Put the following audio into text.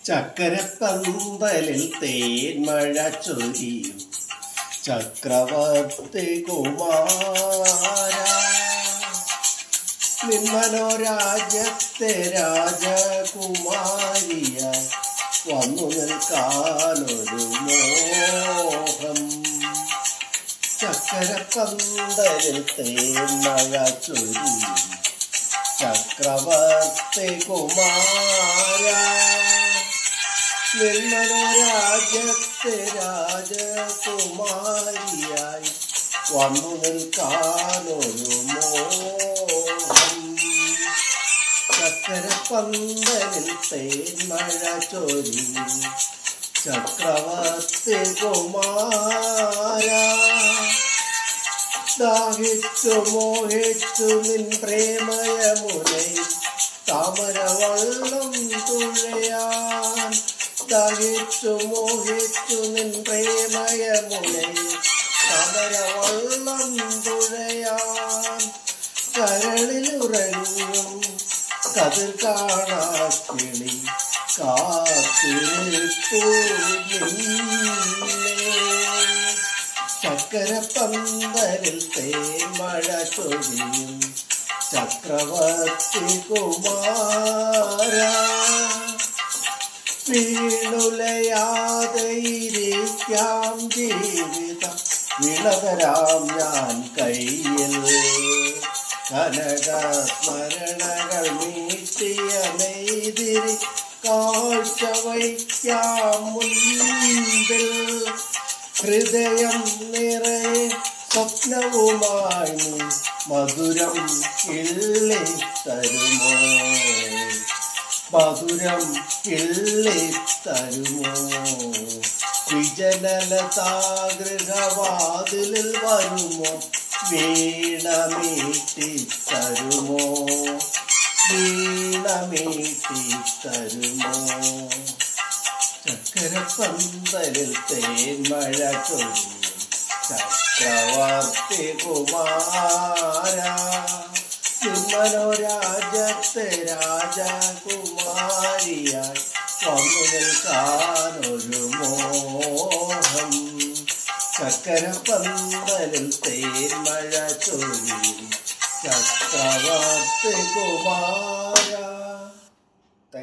ചക്കരപ്പന്തലിൽ തേന്മഴ ചൊരിയും ചക്രവർത്തി കുമാര, നിന്മനോരാജ്യത്തെ രാജകുമാരിയായി വന്നു നിൽക്കാനൊരു മോഹം. ചക്കരപ്പന്തലിൽ തേന്മഴ ചൊരിയും ചക്രവർത്തി കുമാര, നിന്മനോരാജ്യത്തെ രാജകുമാരിയായി വന്നു നിൽക്കാനൊരു മോഹം. ചക്കരപ്പന്തലിൽ തേന്മഴ ചൊരിയും ചക്രവർത്തി കുമാര, ദാഹിച്ചു മോഹിച്ചു നിൻ പ്രേമയമുനയിൽ താമരവള്ളം തുഴയാൻ, ദാഹിച്ചു മോഹിച്ചു നിൻ പ്രേമയമുനയിൽ താമരവള്ളം തുഴയാൻ, കരളിലുറങ്ങും കതിർ കാണാ കിളി കാത്തിരിപ്പു നിന്നെ. ചക്കരപ്പന്തലിൽ തേന്മഴ ചൊരിയും ചക്രവർത്തി കുമാര, വീണുലയാതെ ഇരിക്കാം ജീവിതം വിളതരാം ഞാൻ കയ്യിൽ, കനക സ്മരണകൾ മീട്ടിയ നെയ്തിരി കാഴ്ച വയ്ക്കാം മുൻപിൽ, ഹൃദയം നിറയെ സ്വപ്നവുമായി നീ മധുരം കിള്ളി തരുമോ, മധുരം കിള്ളി തരുമോ. വിജനലതാഗൃഹവാതിലിൽ വരുമോ, വീണമീട്ടി തരുമോ, വീണമീട്ടി തരുമോ. ചക്കരപ്പന്തലിൽ തേന്മഴ ചൊരിയും ചക്രവർത്തി കുമാര, നിന്മനോരാജ്യത്തെ രാജകുമാരിയായി വന്നു നിൽക്കാനൊരു മോഹം. ചക്കരപ്പന്തലിൽ തേന്മഴ ചൊരിയും ചക്രവർത്തി കുമാര. Thank you.